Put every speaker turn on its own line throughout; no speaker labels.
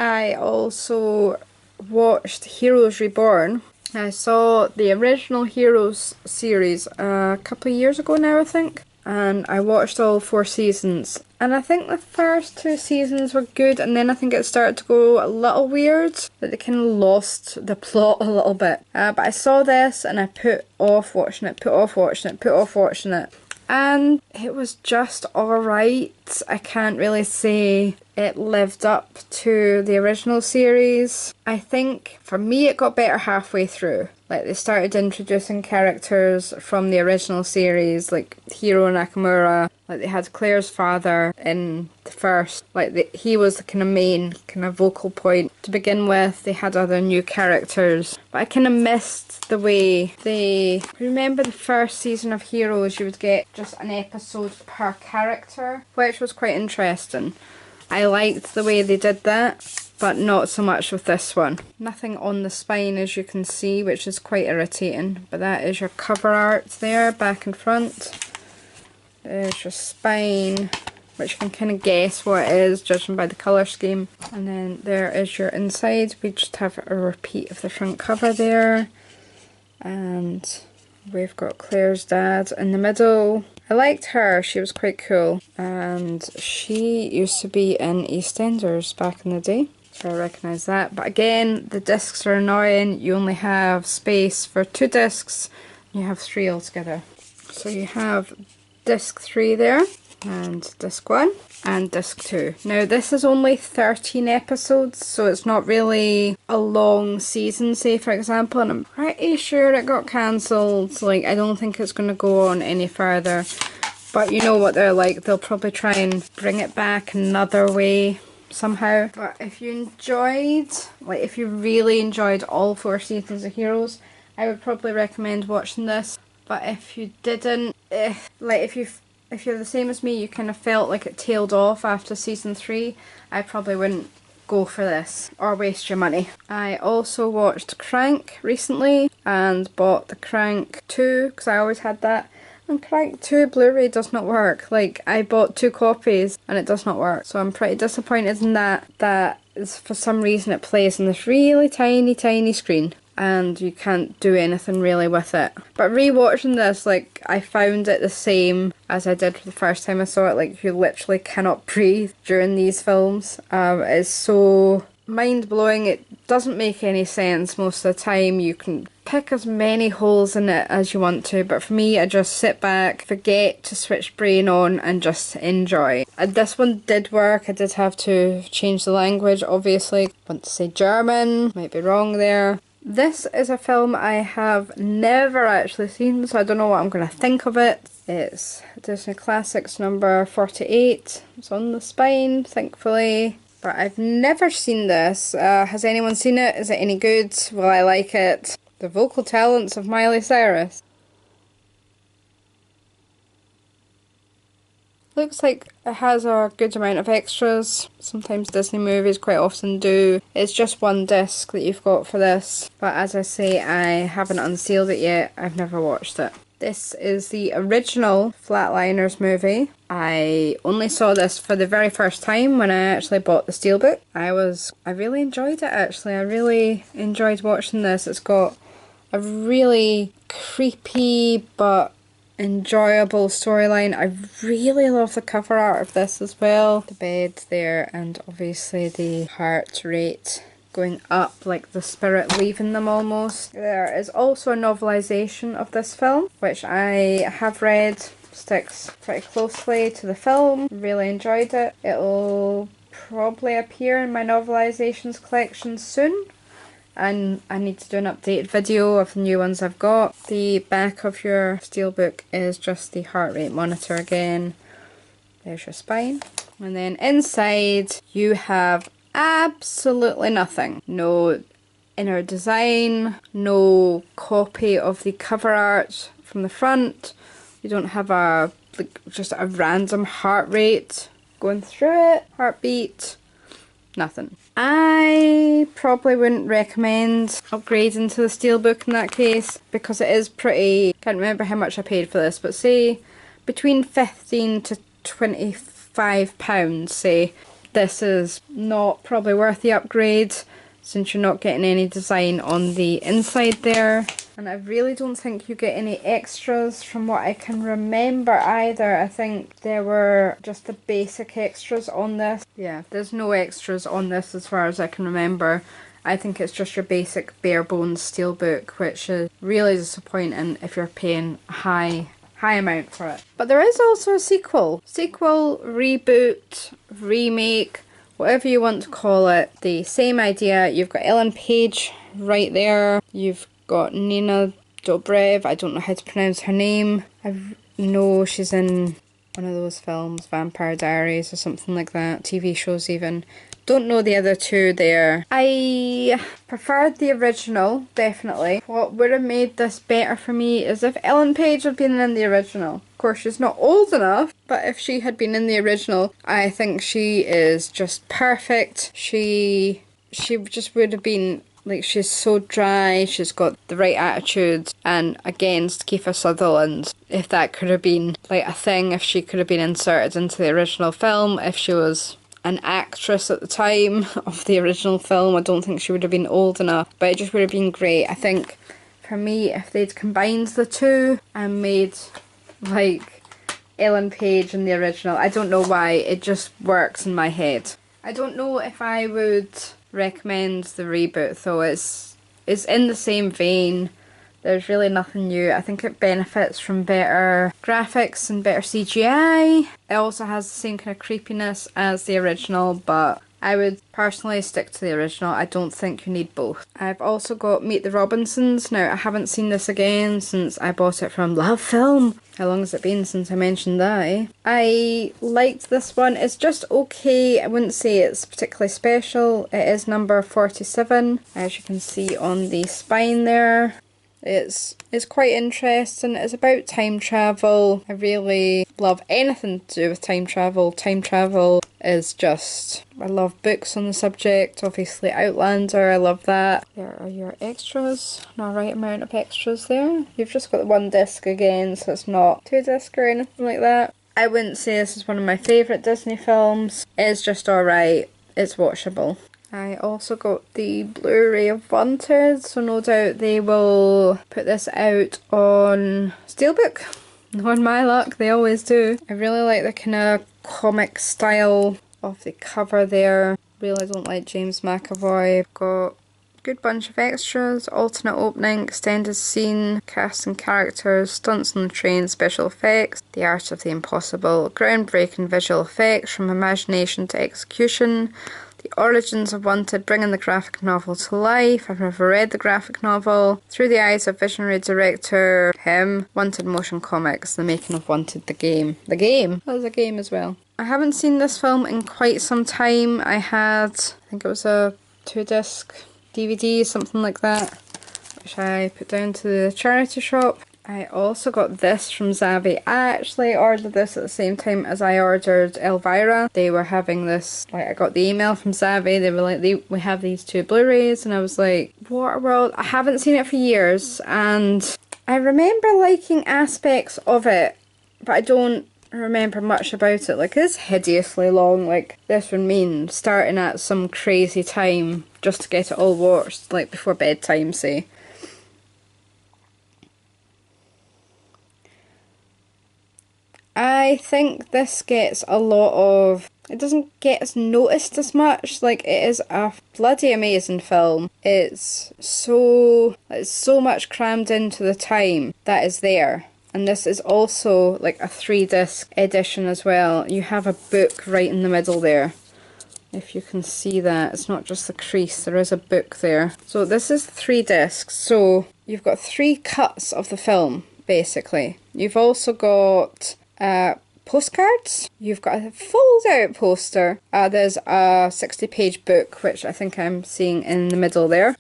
I also watched Heroes Reborn. I saw the original Heroes series a couple of years ago now, I think. And I watched all 4 seasons. And I think the first 2 seasons were good, and then I think it started to go a little weird. That they kind of lost the plot a little bit. But I saw this and I put off watching it, put off watching it, put off watching it. And it was just alright. I can't really say it lived up to the original series. I think for me it got better halfway through. Like they started introducing characters from the original series, like Hiro Nakamura. Like they had Claire's father in the first. Like he was the kind of main kind of vocal point to begin with. They had other new characters, but I kind of missed the way they. Remember the first season of Heroes? You would get just an episode per character, which was quite interesting. I liked the way they did that, but not so much with this one. Nothing on the spine, as you can see, which is quite irritating. But that is your cover art there, back and front. There's your spine, which you can kind of guess what it is, judging by the colour scheme. And then there is your inside. We just have a repeat of the front cover there. And we've got Claire's dad in the middle. I liked her, she was quite cool. And she used to be in EastEnders back in the day. So I recognise that. But again, the discs are annoying. You only have space for 2 discs. You have 3 altogether. So you have disc 3 there, and disc 1, and disc 2. Now this is only 13 episodes, so it's not really a long season, say for example, and I'm pretty sure it got cancelled. Like, I don't think it's going to go on any further. But you know what they're like, they'll probably try and bring it back another way somehow. But if you enjoyed, like if you really enjoyed all 4 seasons of Heroes, I would probably recommend watching this. But if you didn't, like if you're the same as me, you kind of felt like it tailed off after season 3, I probably wouldn't go for this or waste your money. I also watched Crank recently and bought the Crank 2 because I always had that. And Crank 2 Blu-ray does not work. Like, I bought 2 copies and it does not work. So I'm pretty disappointed in that. That is, for some reason, it plays on this really tiny screen. And you can't do anything really with it. But rewatching this, like, I found it the same as I did the first time I saw it. Like, you literally cannot breathe during these films. It's so mind-blowing. It doesn't make any sense most of the time. You can pick as many holes in it as you want to, but for me, I just sit back, forget to switch brain on, and just enjoy. And this one did work. I did have to change the language, obviously. I want to say German, might be wrong there. This is a film I have never actually seen, so I don't know what I'm going to think of it. It's Disney Classics number 48. It's on the spine, thankfully. But I've never seen this. Has anyone seen it? Is it any good? Will I like it? The vocal talents of Miley Cyrus. Looks like it has a good amount of extras. Sometimes Disney movies quite often do. It's just 1 disc that you've got for this. But as I say, I haven't unsealed it yet. I've never watched it. This is the original Flatliners movie. I only saw this for the very first time when I actually bought the Steelbook. I really enjoyed it actually. I really enjoyed watching this. It's got a really creepy but enjoyable storyline. I really love the cover art of this as well. The bed there, and obviously the heart rate going up, like the spirit leaving them almost. There is also a novelisation of this film, which I have read. Sticks pretty closely to the film. Really enjoyed it. It'll probably appear in my novelisations collection soon. And I need to do an updated video of the new ones I've got. The back of your Steelbook is just the heart rate monitor again. There's your spine. And then inside you have absolutely nothing. No inner design, no copy of the cover art from the front. You don't have just a random heart rate going through it, heartbeat, nothing. I probably wouldn't recommend upgrading to the Steelbook in that case, because it is pretty, can't remember how much I paid for this, but say between £15 to £25, say. this is not probably worth the upgrade since you're not getting any design on the inside there. And I really don't think you get any extras from what I can remember either. I think there were just the basic extras on this. Yeah, there's no extras on this as far as I can remember. I think it's just your basic bare bones steelbook, which is really disappointing if you're paying a high amount for it. But there is also a sequel. Sequel, reboot, remake, whatever you want to call it. The same idea. You've got Ellen Page right there. You've got Nina Dobrev. I don't know how to pronounce her name. I know she's in one of those films, Vampire Diaries or something like that. TV shows even. Don't know the other two there. I preferred the original, definitely. What would have made this better for me is if Ellen Page had been in the original. Of course, she's not old enough, but if she had been in the original, I think she is just perfect. She just would have been, like, she's so dry, she's got the right attitude, and against Kiefer Sutherland, if that could have been, like, a thing, if she could have been inserted into the original film, if she was an actress at the time of the original film. I don't think she would have been old enough, but it just would have been great. I think for me, if they'd combined the two and made like Ellen Page in the original, I don't know why, it just works in my head. I don't know if I would recommend the reboot though. It's in the same vein. There's really nothing new. I think it benefits from better graphics and better CGI. It also has the same kind of creepiness as the original, but I would personally stick to the original. I don't think you need both. I've also got Meet the Robinsons. Now, I haven't seen this again since I bought it from Love Film. How long has it been since I mentioned that, eh? I liked this one. It's just okay. I wouldn't say it's particularly special. It is number 47, as you can see on the spine there. It's quite interesting. It's about time travel. I really love anything to do with time travel. Time travel is just... I love books on the subject. Obviously Outlander, I love that. There are your extras. Not a right amount of extras there. You've just got the one disc again, so it's not 2 discs or anything like that. I wouldn't say this is one of my favourite Disney films. It's just alright. It's watchable. I also got the Blu-ray of Wanted, so no doubt they will put this out on Steelbook. On my luck, they always do. I really like the kind of comic style of the cover there. Really don't like James McAvoy. I've got a good bunch of extras, alternate opening, extended scene, cast and characters, stunts on the train, special effects, the art of the impossible, groundbreaking visual effects from imagination to execution, the origins of Wanted, bringing the graphic novel to life. I've never read the graphic novel. Through the eyes of visionary director him. Wanted motion comics, the making of Wanted the game. The game? That was a game as well. I haven't seen this film in quite some time. I think it was a 2-disc DVD, something like that, which I put down to the charity shop. I also got this from Zavvi. I actually ordered this at the same time as I ordered Elvira. They were having this, like, I got the email from Zavvi. They were like, we have these 2 Blu-rays, and I was like, Waterworld. I haven't seen it for years, and I remember liking aspects of it, but I don't remember much about it. Like, it's hideously long. Like, this would mean starting at some crazy time just to get it all watched, like before bedtime, say. I think this gets a lot of... It doesn't get as noticed as much. Like, it is a bloody amazing film. It's so much crammed into the time that is there. And this is also like a 3-disc edition as well. You have a book right in the middle there. If you can see that, it's not just the crease, there is a book there. So this is 3 discs. So you've got 3 cuts of the film, basically. You've also got postcards. You've got a fold out poster. There's a 60-page book, which I think I'm seeing in the middle there.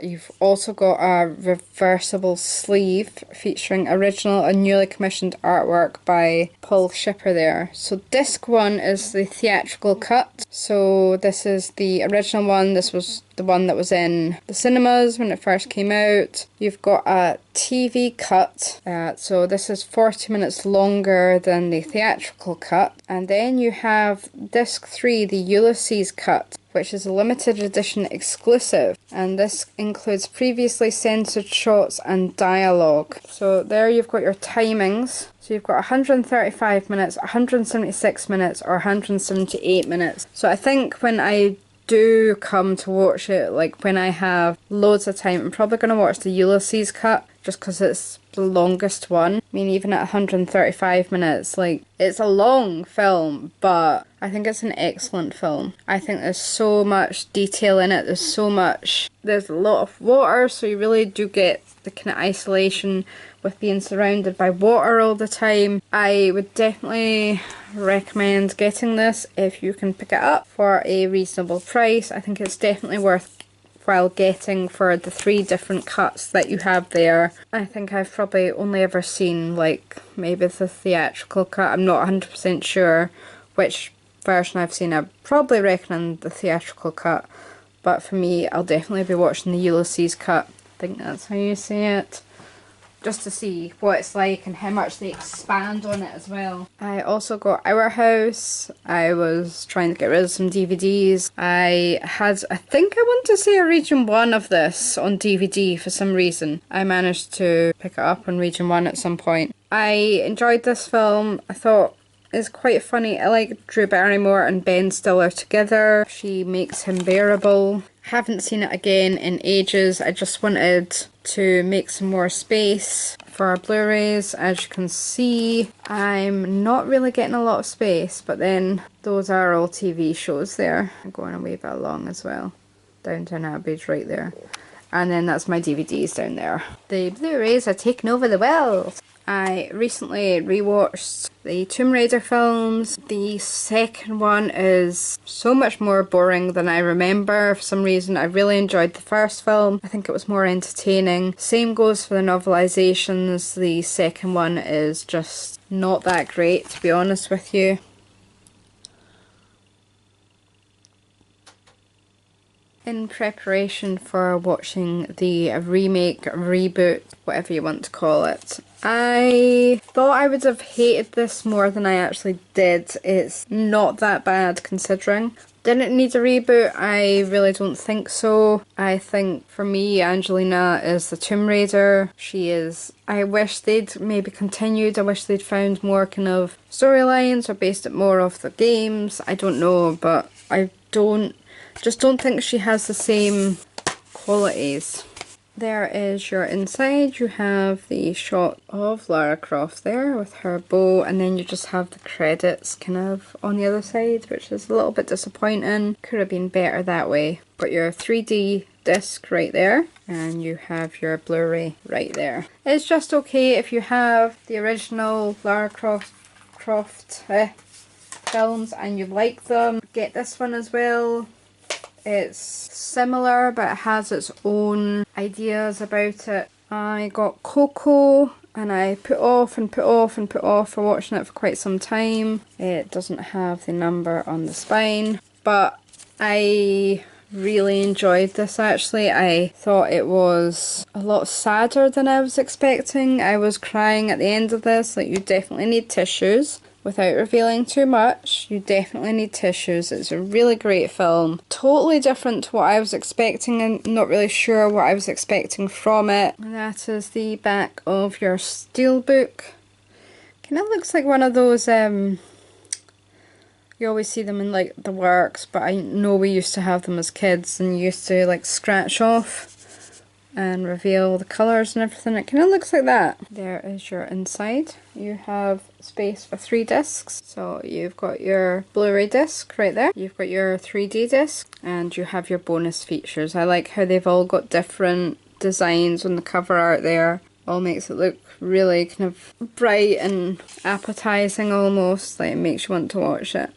You've also got a reversible sleeve featuring original and newly commissioned artwork by Paul Shipper there. So disc 1 is the theatrical cut. So this is the original one. This was the one that was in the cinemas when it first came out. You've got a TV cut, so this is 40 minutes longer than the theatrical cut. And then you have disc 3, the Ulysses cut, which is a limited edition exclusive, and this includes previously censored shots and dialogue. So there you've got your timings. So you've got 135 minutes, 176 minutes, or 178 minutes. So I think when I do come to watch it, like when I have loads of time, I'm probably going to watch the Ulysses cut, just because it's the longest one. I mean, even at 135 minutes, like, it's a long film, but I think it's an excellent film. I think there's so much detail in it, there's a lot of water, so you really do get the kind of isolation with being surrounded by water all the time. I would definitely recommend getting this if you can pick it up for a reasonable price. I think it's definitely worthwhile getting for the 3 different cuts that you have there. I think I've probably only ever seen like maybe the theatrical cut. I'm not 100% sure which version I've seen. I probably recommend the theatrical cut, but for me I'll definitely be watching the Ulysses cut. I think that's how you say it. Just to see what it's like and how much they expand on it as well. I also got Our House. I was trying to get rid of some DVDs. I think I want to say a region 1 of this on DVD for some reason. I managed to pick it up on region 1 at some point. I enjoyed this film. I thought it's quite funny. I like Drew Barrymore and Ben Stiller together. She makes him bearable. Haven't seen it again in ages. I just wanted to make some more space for our Blu-rays. As you can see, I'm not really getting a lot of space, but then those are all TV shows there. I'm going a wee bit along as well. Downton Abbey's right there. And then that's my DVDs down there. The Blu-rays are taking over the world. I recently rewatched the Tomb Raider films. The second one is so much more boring than I remember. For some reason I really enjoyed the first film. I think it was more entertaining. Same goes for the novelizations. The second one is just not that great, to be honest with you. In preparation for watching the remake, reboot, whatever you want to call it, I thought I would have hated this more than I actually did. It's not that bad considering. Did it need a reboot? I really don't think so. I think for me, Angelina is the Tomb Raider. She is. I wish they'd maybe continued. I wish they'd found more kind of storylines or based it more off the games. I don't know, but I just don't think she has the same qualities. There is your inside. You have the shot of Lara Croft there with her bow, and then you just have the credits kind of on the other side, which is a little bit disappointing. Could have been better that way. Got your 3D disc right there, and you have your Blu-ray right there. It's just okay if you have the original Lara Croft films and you like them. Get this one as well. It's similar, but it has its own ideas about it. I got Coco, and I put off and put off and put off for watching it for quite some time. It doesn't have the number on the spine, but I really enjoyed this actually. I thought it was a lot sadder than I was expecting. I was crying at the end of this. Like, you definitely need tissues. Without revealing too much, you definitely need tissues. It's a really great film. Totally different to what I was expecting, and not really sure what I was expecting from it. And that is the back of your Steelbook. Kind of looks like one of those, you always see them in like the works, but I know we used to have them as kids and you used to like scratch off and reveal the colours and everything. It kind of looks like that. There is your inside. You have space for 3 discs. So you've got your Blu-ray disc right there. You've got your 3D disc, and you have your bonus features. I like how they've all got different designs on the cover art there. All makes it look really kind of bright and appetizing almost. Like, it makes you want to watch it.